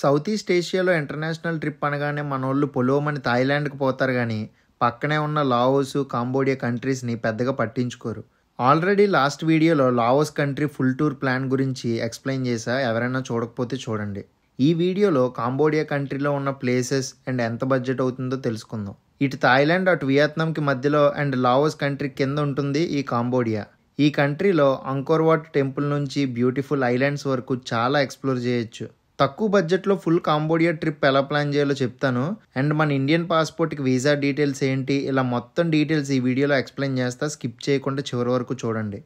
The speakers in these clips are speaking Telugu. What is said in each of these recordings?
సౌత్ ఈస్ట్ ఏషియాలో ఇంటర్నేషనల్ ట్రిప్ అనగానే మనోళ్ళు పొలోమని థాయిలాండ్కి పోతారు కానీ పక్కనే ఉన్న లావోస్, కాంబోడియా కంట్రీస్ని పెద్దగా పట్టించుకోరు. ఆల్రెడీ లాస్ట్ వీడియోలో Laos country full tour plan గురించి ఎక్స్ప్లెయిన్ చేశా, ఎవరైనా చూడకపోతే చూడండి. ఈ వీడియోలో కాంబోడియా కంట్రీలో ఉన్న ప్లేసెస్ అండ్ ఎంత బడ్జెట్ అవుతుందో తెలుసుకుందాం. ఇటు థాయిలాండ్ అటు వియత్నాంకి మధ్యలో అండ్ లావోస్ కంట్రీ కింద ఉంటుంది ఈ కాంబోడియా. ఈ కంట్రీలో అంకోర్ వాట్ టెంపుల్ నుంచి బ్యూటిఫుల్ ఐలాండ్స్ వరకు చాలా ఎక్స్ప్లోర్ చేయొచ్చు. తక్కువ బడ్జెట్లో ఫుల్ కాంబోడియా ట్రిప్ ఎలా ప్లాన్ చేయాలో చెప్తాను. అండ్ మన ఇండియన్ పాస్పోర్ట్కి వీసా డీటెయిల్స్ ఏంటి, ఇలా మొత్తం డీటెయిల్స్ ఈ వీడియోలో ఎక్స్ప్లెయిన్ చేస్తా. స్కిప్ చేయకుండా చివరి వరకు చూడండి.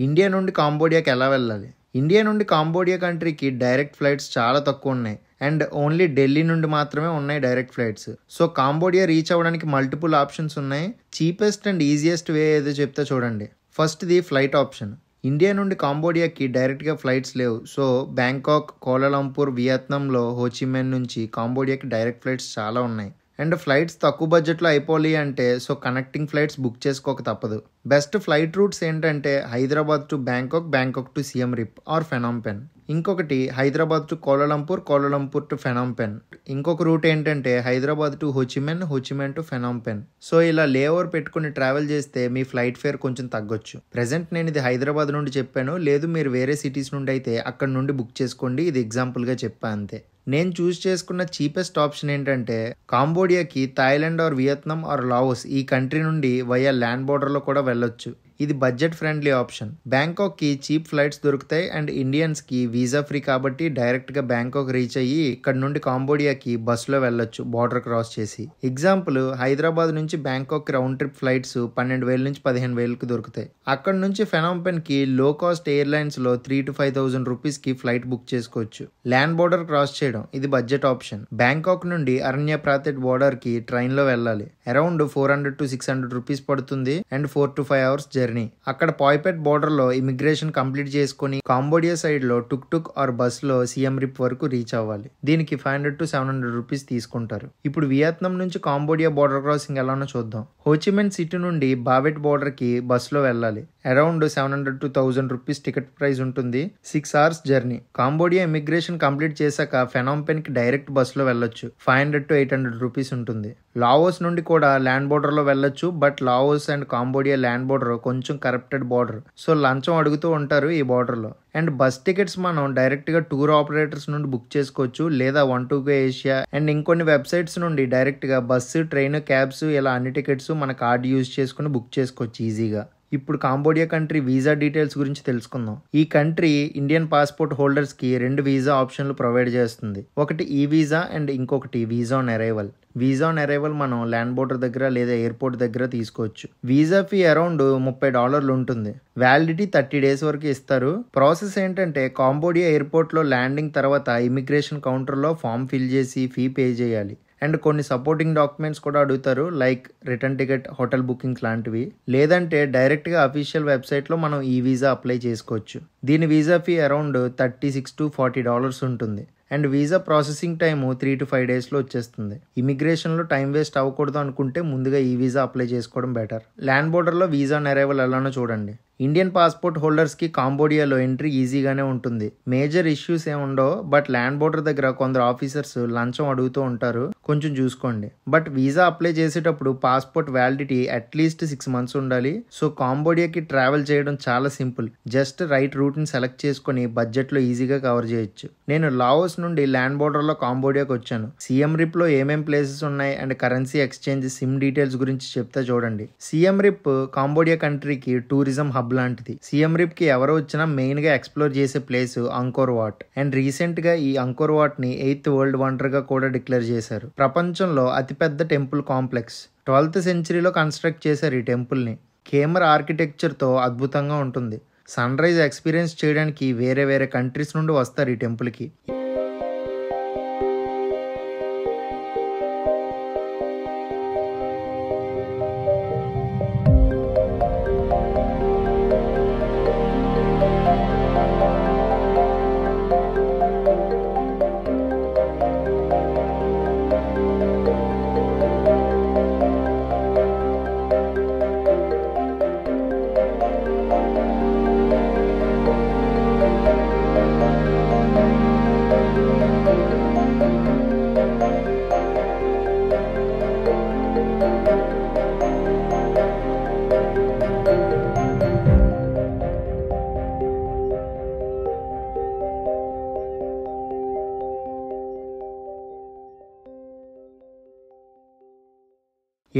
ఇండియా నుండి కాంబోడియాకి ఎలా వెళ్ళాలి? ఇండియా నుండి కాంబోడియా కంట్రీకి డైరెక్ట్ ఫ్లైట్స్ చాలా తక్కువ ఉన్నాయి అండ్ ఓన్లీ ఢిల్లీ నుండి మాత్రమే ఉన్నాయి direct flights. So Cambodia reach అవ్వడానికి మల్టిపుల్ ఆప్షన్స్ ఉన్నాయి. చీపెస్ట్ అండ్ ఈజియెస్ట్ వే ఏదో చెప్తా చూడండి. ఫస్ట్ది ఫ్లైట్ ఆప్షన్. ఇండియా నుండి కాంబోడియాకి డైరెక్ట్గా ఫ్లైట్స్ లేవు. సో బ్యాంకాక్, కోలాలంపూర్, వియత్నాంలో హోచిమిన్ నుంచి కాంబోడియాకి డైరెక్ట్ ఫ్లైట్స్ చాలా ఉన్నాయి. అండ్ ఫ్లైట్స్ తక్కువ బడ్జెట్లో అయిపోవాలి అంటే సో కనెక్టింగ్ ఫ్లైట్స్ బుక్ చేసుకోక తప్పదు. బెస్ట్ ఫ్లైట్ రూట్స్ ఏంటంటే Hyderabad to Bangkok, Bangkok to Siem Reap or Phnom Penh. ఇంకొకటి Hyderabad to Kuala Lumpur, Kuala Lumpur to Phnom Penh. ఇంకొక రూట్ ఏంటంటే Hyderabad to Ho Chi Minh, Ho Chi Minh to Phnom Penh. So ఇలా లేఓవర్ పెట్టుకుని ట్రావెల్ చేస్తే మీ ఫ్లైట్ ఫేర్ కొంచెం తగ్గొచ్చు. ప్రెసెంట్ నేను ఇది హైదరాబాద్ నుండి చెప్పాను, లేదు మీరు వేరే సిటీస్ నుండి అయితే అక్కడ నుండి బుక్ చేసుకోండి. ఇది ఎగ్జాంపుల్గా చెప్పా అంతే. నేను చూస్ చేసుకున్న చీపెస్ట్ ఆప్షన్ ఏంటంటే కాంబోడియాకి Thailand or Vietnam or Laos ఈ కంట్రీ నుండి వయా ల్యాండ్ బోర్డర్లో కూడా వెళ్ళొచ్చు. ఇది బడ్జెట్ ఫ్రెండ్లీ ఆప్షన్. బ్యాంకాక్కి చీప్ ఫ్లైట్స్ దొరుకుతాయి అండ్ ఇండియన్స్కి వీసా ఫ్రీ కాబట్టి డైరెక్ట్గా బ్యాంకాక్ రీచ్ అయ్యి ఇక్కడ నుండి కాంబోడియాకి బస్సులో వెళ్ళొచ్చు బార్డర్ క్రాస్ చేసి. ఎగ్జాంపుల్ హైదరాబాద్ నుంచి బ్యాంకాక్ రౌండ్ ట్రిప్ ఫ్లైట్స్ 12,000 నుంచి 15,000కి దొరుకుతాయి. అక్కడ నుంచి ఫెనామ్ పెన్కి లో కాస్ట్ ఎయిర్లైన్స్లో 3,000 to 5,000 రూపీస్కి ఫ్లైట్ బుక్ చేసుకోవచ్చు. ల్యాండ్ బోర్డర్ క్రాస్ చేయడం ఇది బడ్జెట్ ఆప్షన్. బ్యాంకాక్ నుండి అరణ్య ప్రాంత్ బోర్డర్కి ట్రైన్లో వెళ్ళాలి. అరౌండ్ 400 to 600 రూపీస్ పడుతుంది అండ్ 4 to 5 hours జర్నీ. అక్కడ పాయ్పెట్ బోర్డర్ లో ఇమిగ్రేషన్ కంప్లీట్ చేసుకుని కాంబోడియా సైడ్ లో టుక్ టుక్ ఆర్ బస్ లో సిఎం రిప్ వరకు రీచ్ అవ్వాలి. దీనికి 500 to 700 రూపీస్ తీసుకుంటారు. ఇప్పుడు వియత్నాం నుంచి కాంబోడియా బోర్డర్ క్రాసింగ్ ఎలానో చూద్దాం. హోచిమిన్ సిటీ నుండి బావెట్ బోర్డర్ కి బస్ లో వెళ్ళాలి. Around 700 to 1000 rupees ticket price ఉంటుంది. 6 hours journey. Cambodia immigration complete చేశాక ఫెనామ్ పెన్ కి డైరెక్ట్ బస్ లో వెళ్ళొచ్చు. 500 to 800 రూపీస్ ఉంటుంది. లావోస్ నుండి కూడా ల్యాండ్ బోర్డర్ లో వెళ్ళొచ్చు. But Laos and Cambodia land border కొంచెం కరప్టెడ్ బోర్డర్. సో లంచం అడుగుతూ ఉంటారు ఈ బోర్డర్ లో. అండ్ బస్ టికెట్స్ మనం డైరెక్ట్ గా టూర్ ఆపరేటర్స్ నుండి బుక్ చేసుకోవచ్చు, లేదా 1-2 ఏషియా అండ్ ఇంకొన్ని వెబ్సైట్స్ నుండి డైరెక్ట్ గా బస్సు, ట్రైన్, క్యాబ్స్ ఇలా అన్ని టికెట్స్ మన కార్డ్ యూజ్ చేసుకుని బుక్ చేసుకోవచ్చు ఈజీగా. ఇప్పుడు కాంబోడియా కంట్రీ వీసా డీటెయిల్స్ గురించి తెలుసుకుందాం. ఈ కంట్రీ ఇండియన్ పాస్పోర్ట్ హోల్డర్స్ కి 2 వీసా ఆప్షన్లు ప్రొవైడ్ చేస్తుంది. ఒకటి ఈ వీసా అండ్ ఇంకొకటి visa on arrival. Visa on arrival మనం ల్యాండ్ బోర్డర్ దగ్గర లేదా ఎయిర్పోర్ట్ దగ్గర తీసుకోవచ్చు. వీసా ఫీ అరౌండ్ $30 ఉంటుంది. వ్యాలిడిటీ 30 days వరకు ఇస్తారు. ప్రాసెస్ ఏంటంటే కాంబోడియా ఎయిర్పోర్ట్ లో ల్యాండింగ్ తర్వాత ఇమిగ్రేషన్ కౌంటర్ లో ఫామ్ ఫిల్ చేసి ఫీ పే చేయాలి. అండ్ కొన్ని సపోర్టింగ్ డాక్యుమెంట్స్ కూడా అడుగుతారు, like return ticket, hotel bookings లాంటివి. లేదంటే డైరెక్ట్గా అఫీషియల్ వెబ్సైట్లో మనం ఈ వీసా అప్లై చేసుకోవచ్చు. దీని వీసా ఫీ అరౌండ్ $36 to $40 ఉంటుంది. And visa processing time 3 to 5 daysలో వచ్చేస్తుంది. ఇమిగ్రేషన్లో టైం వేస్ట్ అవ్వకూడదు అనుకుంటే ముందుగా ఈ వీసా అప్లై చేసుకోవడం బెటర్. ల్యాండ్ బోర్డర్లో వీసా ఆన్ అరైవల్ ఎలానో చూడండి. ఇండియన్ పాస్పోర్ట్ హోల్డర్స్కి కాంబోడియాలో ఎంట్రీ ఈజీగానే ఉంటుంది. మేజర్ ఇష్యూస్ ఏముండవు. బట్ ల్యాండ్ బోర్డర్ దగ్గర కొందరు ఆఫీసర్స్ లంచం అడుగుతూ ఉంటారు, కొంచెం చూసుకోండి. బట్ వీసా అప్లై చేసేటప్పుడు పాస్పోర్ట్ వ్యాలిడిటీ అట్లీస్ట్ 6 months ఉండాలి. సో కాంబోడియాకి ట్రావెల్ చేయడం చాలా సింపుల్. జస్ట్ రైట్ రూట్ని సెలెక్ట్ చేసుకుని బడ్జెట్లో ఈజీగా కవర్ చేయొచ్చు. నేను లావోస్ నుండి ల్యాండ్ బోర్డర్లో కాంబోడియాకి వచ్చాను. సిఎం రిప్లో ఏమేం ప్లేసెస్ ఉన్నాయి and currency exchange, SIM details గురించి చెప్తా చూడండి. సిఎం రిప్ కాంబోడియా కంట్రీకి టూరిజం హబ్ హబ్ లాంటిది. సిఎం రిప్ కి ఎవరు వచ్చినా మెయిన్ గా ఎక్స్ప్లోర్ చేసే place Angkor what. And recent గా ఈ అంకోర్ వాట్ ని 8th వరల్డ్ వండర్ గా కూడా డిక్లేర్ చేశారు. ప్రపంచంలో అతిపెద్ద టెంపుల్ కాంప్లెక్స్. 12th సెంచరీలో కన్స్ట్రక్ట్ చేశారు ఈ టెంపుల్ ని. ఖేమర్ ఆర్కిటెక్చర్ తో అద్భుతంగా ఉంటుంది. సన్ రైజ్ ఎక్స్పీరియన్స్ చేయడానికి వేరే వేరే కంట్రీస్ నుండి వస్తారు ఈ టెంపుల్ కి.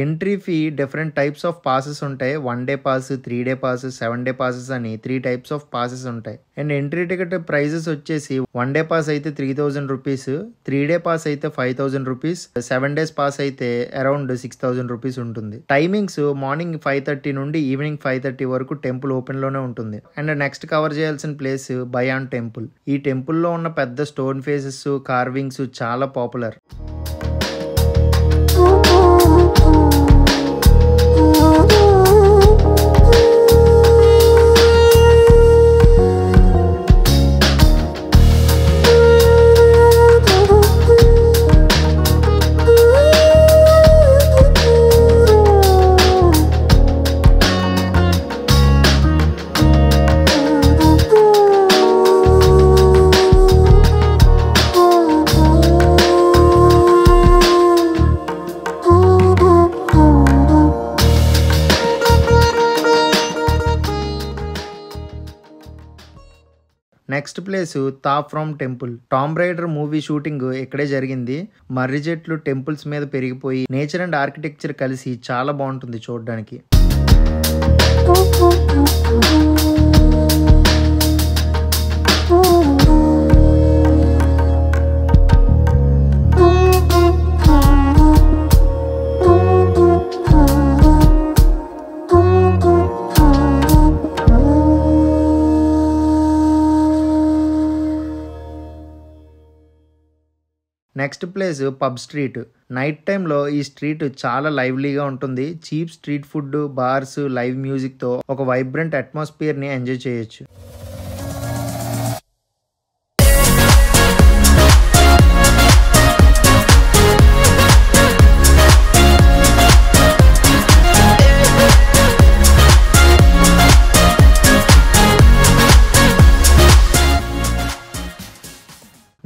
Entry fee different types of passes ఉంటాయి. 1 day pass, 3 day pass, 7 day passes అని 3 టైప్స్ ఆఫ్ పాసెస్ ఉంటాయి. అండ్ ఎంట్రీ టికెట్ ప్రైజెస్ వచ్చేసి 1 డే పాస్ అయితే 3000 రూపీస్, 3 డే పాస్ అయితే 5000 రూపీస్, 7 డేస్ పాస్ అయితే అరౌండ్ 6000 రూపీస్ ఉంటుంది. టైమింగ్స్ మార్నింగ్ 5:30 నుండి ఈవినింగ్ 5:30 వరకు టెంపుల్ ఓపెన్ లోనే ఉంటుంది. అండ్ నెక్స్ట్ కవర్ చేయాల్సిన ప్లేస్ బయాన్ టెంపుల్. ఈ టెంపుల్ లో ఉన్న పెద్ద స్టోన్ ఫేసెస్, కార్వింగ్స్ చాలా popular. Next place Ta Prohm temple. Tomb Raider movie shooting ఇక్కడే జరిగింది. మర్రి చెట్లు టెంపుల్స్ మీద పెరిగిపోయి నేచర్ అండ్ ఆర్కిటెక్చర్ కలిసి చాలా బాగుంటుంది చూడడానికి. Next place pub street. Night టైంలో ఈ స్ట్రీట్ చాలా లైవ్లీగా ఉంటుంది. Cheap street food, bars, live మ్యూజిక్తో ఒక వైబ్రెంట్ అట్మాస్ఫియర్ని ఎంజాయ్ చేయొచ్చు.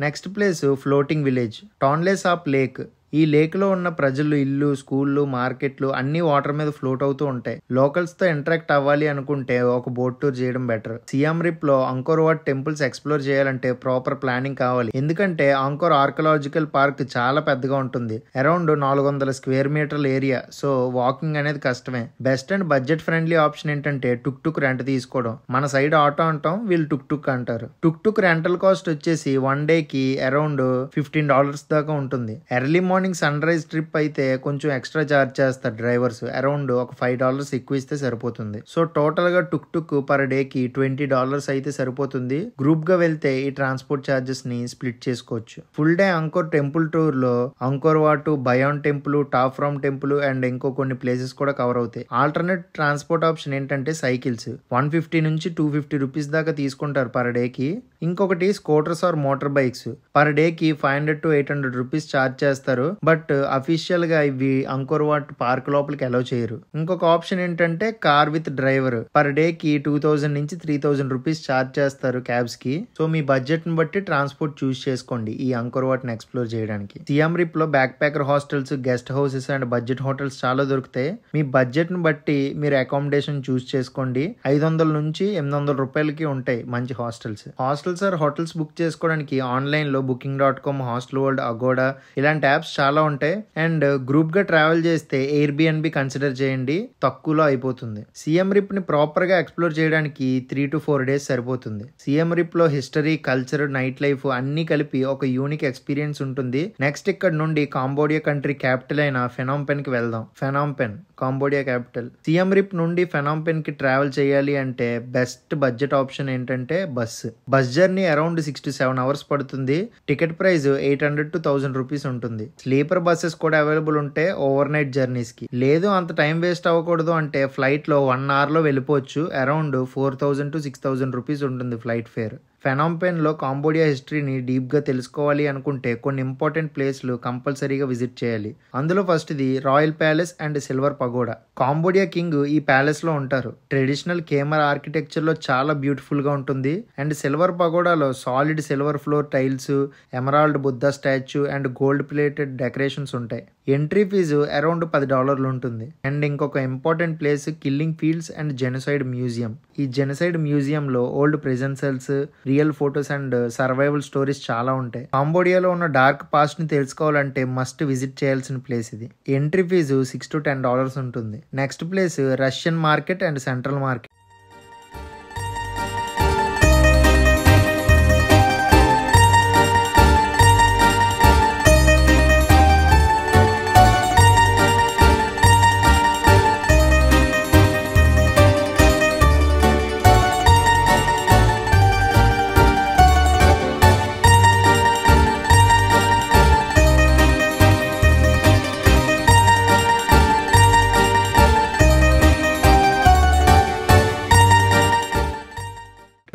Next place floating village. Tonle Sap lake. ఈ లేక్ లో ఉన్న ప్రజలు ఇల్లు, స్కూళ్ళు, మార్కెట్లు అన్ని వాటర్ మీద ఫ్లోట్ అవుతూ ఉంటాయి. లోకల్స్ తో ఇంటరాక్ట్ అవ్వాలి అనుకుంటే ఒక బోట్ టూర్ చేయడం బెటర్. సియామ్ రిప్ లో అంకోర్ వాట్ టెంపుల్స్ ఎక్స్ప్లోర్ చేయాలంటే ప్రాపర్ ప్లానింగ్ కావాలి. ఎందుకంటే అంకోర్ ఆర్కియలాజికల్ పార్క్ చాలా పెద్దగా ఉంటుంది. అరౌండ్ 400 స్క్వేర్ మీటర్ల ఏరియా. సో వాకింగ్ అనేది కష్టమే. Best and budget friendly option ఏంటంటే టుక్ టుక్ రెంట్ తీసుకోవడం. మన సైడ్ ఆటో అంటాం, వీళ్ళు టుక్ టుక్ అంటారు. టుక్ టుక్ రెంటల్ కాస్ట్ వచ్చేసి 1 డేకి అరౌండ్ $15 దాకా ఉంటుంది. Early morning sunrise trip అయితే కొంచెం ఎక్స్ట్రా చార్జ్ చేస్తారు డ్రైవర్స్. అరౌండ్ ఒక $5 ఎక్కువ ఇస్తే సరిపోతుంది. సో టోటల్ గా టుక్ టుక్ పర్ డే కి $20 అయితే సరిపోతుంది. గ్రూప్ గా వెళ్తే ఈ ట్రాన్స్పోర్ట్ చార్జెస్ ని స్ప్లిట్ చేసుకోవచ్చు. Full day Angkor temple tour లో Angkor Wat, Bayon temple, Ta Prohm temple and ఇంకో కొన్ని ప్లేసెస్ కూడా కవర్ అవుతాయి. ఆల్టర్నేట్ ట్రాన్స్పోర్ట్ ఆప్షన్ ఏంటంటే సైకిల్స్. 150 నుంచి 250 రూపీస్ దాకా తీసుకుంటారు పర్ డే కి. ఇంకొకటి scooters are motor bikes. Per day కి 500 to 800 రూపీస్ చార్జ్ చేస్తారు. బట్ అఫీషియల్ గా ఇవి అంకోర్ వాట్ పార్క్ లోపలికి అలౌ చేయరు. ఇంకొక ఆప్షన్ ఏంటంటే car with driver. Per day కి 2000 నుంచి 3000 రూపీస్ చార్జ్ చేస్తారు క్యాబ్స్ కి. సో మీ బడ్జెట్ ని బట్టి ట్రాన్స్పోర్ట్ చూస్ చేసుకోండి ఈ అంకోర్ వాట్ ని ఎక్స్ప్లోర్ చేయడానికి. సియామ్ రిప్ లో back packer hostels, guest houses and budget hotels చాలా దొరుకుతాయి. మీ బడ్జెట్ ని బట్టి మీరు అకామిడేషన్ చూస్ చేసుకోండి. 500 నుంచి 800 రూపాయలకి ఉంటాయి మంచి hostels. Hostels or hotels book చేసుకోవడానికి ఆన్లైన్ లో booking.com, హాస్టల్ వరల్డ్, అగోడా ఇలాంటి యాప్స్ చాలా ఉంటాయి. అండ్ గ్రూప్ గా ట్రావెల్ చేస్తే ఎయిర్బిఎన్బి కన్సిడర్ చేయండి, తక్కువలో అయిపోతుంది. సిఎం రిప్ ని ప్రాపర్ గా ఎక్స్ప్లోర్ చేయడానికి 3 to 4 days సరిపోతుంది. సిఎం రిప్ లో హిస్టరీ, కల్చర్, నైట్ లైఫ్ అన్ని కలిపి ఒక యూనిక్ ఎక్స్పీరియన్స్ ఉంటుంది. నెక్స్ట్ ఇక్కడ నుండి కాంబోడియా కంట్రీ క్యాపిటల్ అయిన ఫెనామ్ పెన్ కి వెళ్దాం. ఫెనామ్ పెన్ కాంబోడియా క్యాపిటల్. సిఎం రిప్ నుండి ఫెనామ్ పెన్ కి ట్రావెల్ చేయాలి అంటే బెస్ట్ బడ్జెట్ ఆప్షన్ ఏంటంటే bus journey around 6 to 7 hours పడుతుంది. టికెట్ ప్రైస్ 800 to 1000 రూపీస్ ఉంటుంది. స్లీపర్ బస్సెస్ కూడా అవైలబుల్ ఉంటాయి ఓవర్ నైట్ జర్నీస్ కి. లేదు అంత టైం వేస్ట్ అవ్వకూడదు అంటే ఫ్లైట్ లో 1 hour లో వెళ్ళిపోవచ్చు. అరౌండ్ 4000 to 6000 రూపీస్ ఉంటుంది ఫ్లైట్ ఫేర్. ఫెనామ్ పెన్ లో కాంబోడియా హిస్టరీని డీప్ గా తెలుసుకోవాలి అనుకుంటే కొన్ని ఇంపార్టెంట్ ప్లేస్లు కంపల్సరీగా విజిట్ చేయాలి. అందులో first the royal palace and silver pagoda. Cambodia king ఈ ప్యాలెస్ లో ఉంటారు. ట్రెడిషనల్ కేమర్ ఆర్కిటెక్చర్ లో చాలా బ్యూటిఫుల్ గా ఉంటుంది. అండ్ సిల్వర్ పగోడాలో solid silver floor tiles, emerald Buddha statue and gold plated decorations ఉంటాయి. ఎంట్రీ ఫీజు అరౌండ్ $10 ఉంటుంది. అండ్ ఇంకొక important place killing fields and genocide museum. ఈ జెనోసైడ్ మ్యూజియం లో old prison cells, real photos and survival stories చాలా ఉంటాయి. కాంబోడియాలో ఉన్న డార్క్ పాస్ట్ ని తెలుసుకోవాలంటే మస్ట్ విజిట్ చేయాల్సిన ప్లేస్ ఇది. ఎంట్రీ ఫీజు $6 to 10 ఉంటుంది. Next place Russian market and central market.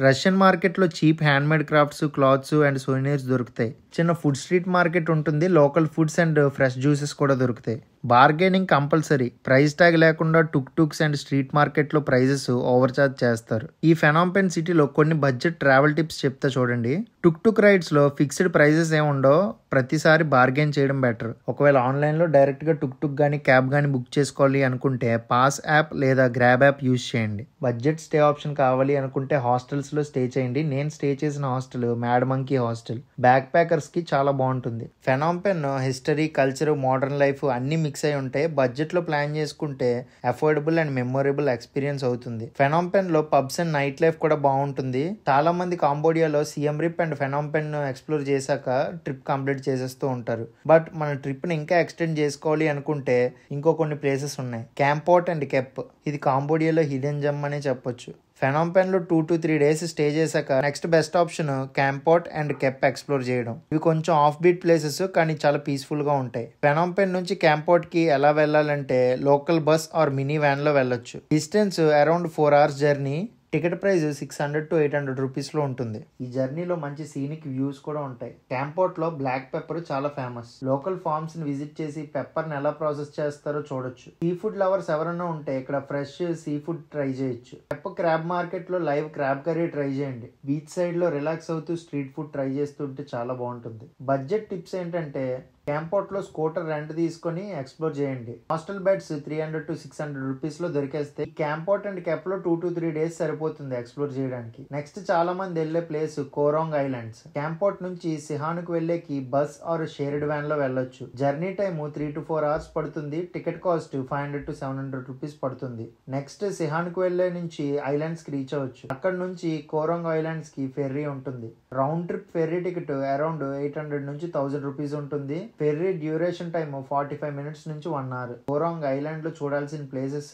Russian మార్కెట్లో cheap handmade crafts, clothes and souvenirs దొరుకుతాయి. చిన్న ఫుడ్ స్ట్రీట్ మార్కెట్ ఉంటుంది. Local foods and fresh juices కూడా దొరుకుతాయి. Bargaining compulsory. ప్రైస్ ట్యాగ్ లేకుండా టుక్స్ అండ్ స్ట్రీట్ మార్కెట్ లో ప్రైజెస్ ఓవర్ చార్జ్ చేస్తారు. ఈ ఫెనామ్ పెన్ సిటీలో కొన్ని బడ్జెట్ ట్రావెల్ టిప్స్ చెప్తా చూడండి. టుక్ రైడ్స్ లో ఫిక్స్డ్ ప్రైజెస్ ఏముండవు. ప్రతిసారి బార్గెన్ చేయడం బెటర్. ఒకవేళ ఆన్లైన్ లో డైరెక్ట్ గా టుక్ గానీ క్యాబ్ గానీ బుక్ చేసుకోవాలి అనుకుంటే పాస్ యాప్ లేదా గ్రాబ్ యాప్ యూజ్ చేయండి. బడ్జెట్ స్టే ఆప్షన్ కావాలి అనుకుంటే హాస్టల్స్ లో స్టే చేయండి. నేను స్టే చేసిన hostel mad monkey hostel. Backpackers కి చాలా బాగుంటుంది. Phnom Penh history, culture, modern life అన్ని మిక్స్ అయి ఉంటాయి. బడ్జెట్ లో ప్లాన్ చేసుకుంటే అఫోర్డబుల్ అండ్ మెమొరబుల్ ఎక్స్పీరియన్స్ అవుతుంది. ఫెనామ్ పెన్ లో పబ్స్ అండ్ నైట్ లైఫ్ కూడా బాగుంటుంది. చాలా మంది కాంబోడియాలో Siem Reap and Phnom Penh explore చేశాక ట్రిప్ కంప్లీట్ చేసేస్తూ ఉంటారు. బట్ మన ట్రిప్ ని ఇంకా ఎక్స్టెండ్ చేసుకోవాలి అనుకుంటే ఇంకో కొన్ని ప్లేసెస్ ఉన్నాయి. క్యాంపోట్ అండ్ కెప్. ఇది కాంబోడియాలో హిడెన్ జెమ్ అనే చెప్పొచ్చు. ఫెనామ్ పెన్ లో 2 to 3 days స్టే చేశాక next best option Kampot and Kep explore చేయడం. ఇవి కొంచెం ఆఫ్ బీట్ ప్లేసెస్ కానీ చాలా పీస్ఫుల్ గా ఉంటాయి. ఫెనామ్ పెన్ నుంచి క్యాంపోట్ కి ఎలా వెళ్ళాలంటే local bus or mini van లో వెళ్ళొచ్చు. Distance around 4 hours journey. Ticket price 600 to 800 rupees లో ఉంటుంది. ఈ జర్నీలో మంచి సీనిక్ వ్యూస్ కూడా ఉంటాయి. క్యాంపోట్ లో బ్లాక్ పెప్పర్ చాలా ఫేమస్. లోకల్ ఫార్మ్స్ ని విజిట్ చేసి పెప్పర్ ని ఎలా ప్రాసెస్ చేస్తారో చూడొచ్చు. సీ ఫుడ్ లవర్స్ ఎవరైనా ఉంటే ఇక్కడ ఫ్రెష్ సీ ఫుడ్ ట్రై చేయొచ్చు. పెప్ప క్రాబ్ మార్కెట్ లో లైవ్ క్రాబ్ కర్రీ ట్రై చేయండి. బీచ్ సైడ్ లో రిలాక్స్ అవుతూ స్ట్రీట్ ఫుడ్ ట్రై చేస్తుంటే చాలా బాగుంటుంది. బడ్జెట్ టిప్స్ ఏంటంటే క్యాంపోట్ లో స్కూటర్ రెంట్ తీసుకొని ఎక్స్ప్లోర్ చేయండి. హాస్టల్ బెడ్స్ 300 to 600 రూపీస్ లో దొరికేస్తే క్యాంపోట్ అండ్ కెప్ లో 2 to 3 days సరిపోతుంది ఎక్స్ప్లోర్ చేయడానికి. నెక్స్ట్ చాలా మంది వెళ్లే ప్లేస్ కోరాంగ్ ఐలాండ్స్. క్యాంపోట్ నుంచి సిహానుకు వెళ్లేకి బస్ ఆర్ షేర్డ్ వ్యాన్ లో వెళ్ళొచ్చు. జర్నీ టైమ్ 3 to 4 hours పడుతుంది. టికెట్ కాస్ట్ 500 to 700 రూపీస్ పడుతుంది. నెక్స్ట్ సిహానుకు వెళ్లే నుంచి ఐలాండ్స్ కి రీచ్ అవ్వచ్చు. అక్కడ నుంచి కోరాంగ్ ఐలాండ్స్ కి ఫెర్రీ ఉంటుంది. Round trip ferry ticket around 800 నుంచి 1000 రూపీస్ ఉంటుంది. ఫెర్రీ డ్యూరేషన్ టైమ్ 45 minutes నుంచి 1 hour. కోరాంగ్ ఐలాండ్ లో చూడాల్సిన places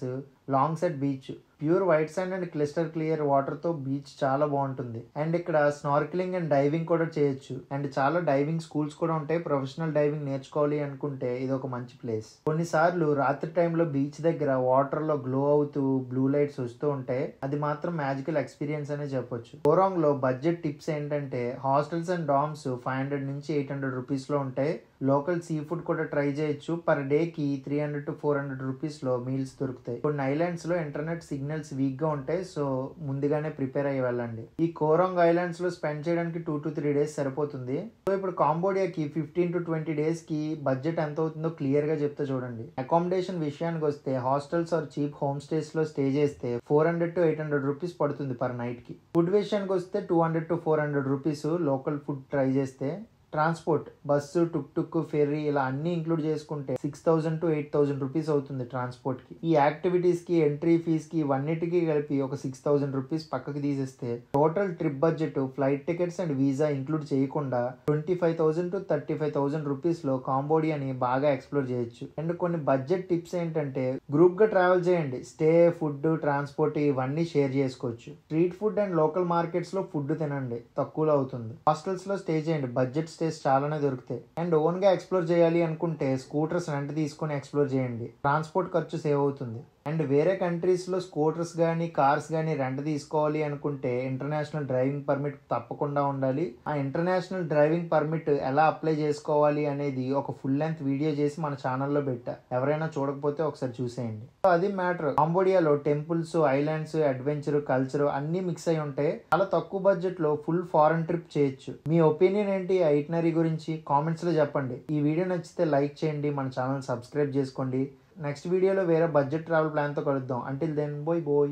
Long Set Beach. Pure white sand and crystal clear water తో బీచ్ చాలా బాగుంటుంది. అండ్ ఇక్కడ స్నార్కిలింగ్ అండ్ డైవింగ్ కూడా చేయొచ్చు. అండ్ చాలా డైవింగ్ స్కూల్స్ కూడా ఉంటాయి. ప్రొఫెషనల్ డైవింగ్ నేర్చుకోవాలి అనుకుంటే ఇది ఒక మంచి ప్లేస్. కొన్నిసార్లు రాత్రి టైంలో బీచ్ దగ్గర వాటర్ లో గ్లో అవుతూ బ్లూ లైట్స్ వస్తూ ఉంటాయి. అది మాత్రం మ్యాజికల్ ఎక్స్పీరియన్స్ అనే చెప్పొచ్చు. కోరాంగ్ లో బడ్జెట్ టిప్స్ ఏంటంటే హాస్టల్స్ అండ్ డామ్స్ 500 నుంచి 800 రూపీస్ లో ఉంటాయి. లోకల్ సీ ఫుడ్ కూడా ట్రై చేయొచ్చు. పర్ డే కి 300 to 400 రూపీస్ లో మీల్స్ దొరుకుతాయి. కొన్ని ఐలాండ్స్ లో ఇంటర్నెట్ సిగ్నల్స్ వీక్ గా ఉంటాయి. సో ముందుగానే ప్రిపేర్ అయ్యి వెళ్ళండి. ఈ కోరాంగ్ ఐలాండ్స్ లో స్పెండ్ చేయడానికి 2 to 3 days సరిపోతుంది. సో ఇప్పుడు కాంబోడియాకి 15 to 20 days కి బడ్జెట్ ఎంత అవుతుందో క్లియర్ గా చెప్తా చూడండి. అకామిడేషన్ విషయానికి వస్తే hostels or cheap homestays లో స్టే చేస్తే 400 to 800 రూపీస్ పడుతుంది పర్ నైట్ కి. ఫుడ్ విషయానికి వస్తే 200 to 400 rupees local food try చేస్తే. Transport bus, tuk tuk, ferry ఇలా అన్ని ఇంక్లూడ్ చేసుకుంటే 6,000 to 8,000 రూపీస్ అవుతుంది ట్రాన్స్పోర్ట్ కి. ఈ యాక్టివిటీస్ కి, ఎంట్రీ ఫీజ్ కి ఇవన్నిటికీ కలిపి ఒక 6,000 రూపీస్ పక్కకి తీసేస్తే total trip budget flight tickets and visa include చేయకుండా 25,000 to 35,000 రూపీస్ లో కాంబోడియాని బాగా ఎక్స్ప్లోర్ చేయొచ్చు. అండ్ కొన్ని బడ్జెట్ టిప్స్ ఏంటంటే గ్రూప్ గా ట్రావెల్ చేయండి. స్టే, ఫుడ్, ట్రాన్స్పోర్ట్ ఇవన్నీ షేర్ చేసుకోవచ్చు. Street food and local markets లో ఫుడ్ తినండి, తక్కువలో అవుతుంది. హాస్టల్స్ లో స్టే చేయండి, బడ్జెట్ స్టేస్ చాలానే దొరుకుతాయి. అండ్ ఓన్ గా ఎక్స్ప్లోర్ చేయాలి అనుకుంటే స్కూటర్స్ రెంట్ తీసుకొని ఎక్స్ప్లోర్ చేయండి, ట్రాన్స్పోర్ట్ ఖర్చు సేవ్ అవుతుంది. అండ్ వేరే కంట్రీస్లో స్కూటర్స్ కానీ కార్స్ కానీ రెంట్ తీసుకోవాలి అనుకుంటే ఇంటర్నేషనల్ డ్రైవింగ్ పర్మిట్ తప్పకుండా ఉండాలి. ఆ ఇంటర్నేషనల్ డ్రైవింగ్ పర్మిట్ ఎలా అప్లై చేసుకోవాలి అనేది ఒక ఫుల్ లెంత్ వీడియో చేసి మన ఛానల్లో పెట్టా, ఎవరైనా చూడకపోతే ఒకసారి చూసేయండి. అది మ్యాటర్. కాంబోడియాలో టెంపుల్స్, ఐలాండ్స్, అడ్వెంచర్, కల్చర్ అన్ని మిక్స్ అయి ఉంటాయి. చాలా తక్కువ బడ్జెట్ లో ఫుల్ ఫారెన్ ట్రిప్ చేయొచ్చు. మీ ఒపీనియన్ ఏంటి ఐటినరీ గురించి కామెంట్స్ లో చెప్పండి. ఈ వీడియో నచ్చితే లైక్ చేయండి, మన ఛానల్ సబ్స్క్రైబ్ చేసుకోండి. నెక్స్ట్ వీడియోలో వేరే బడ్జెట్ ట్రావెల్ ప్లాన్తో కలుద్దాం. Until then, bye bye.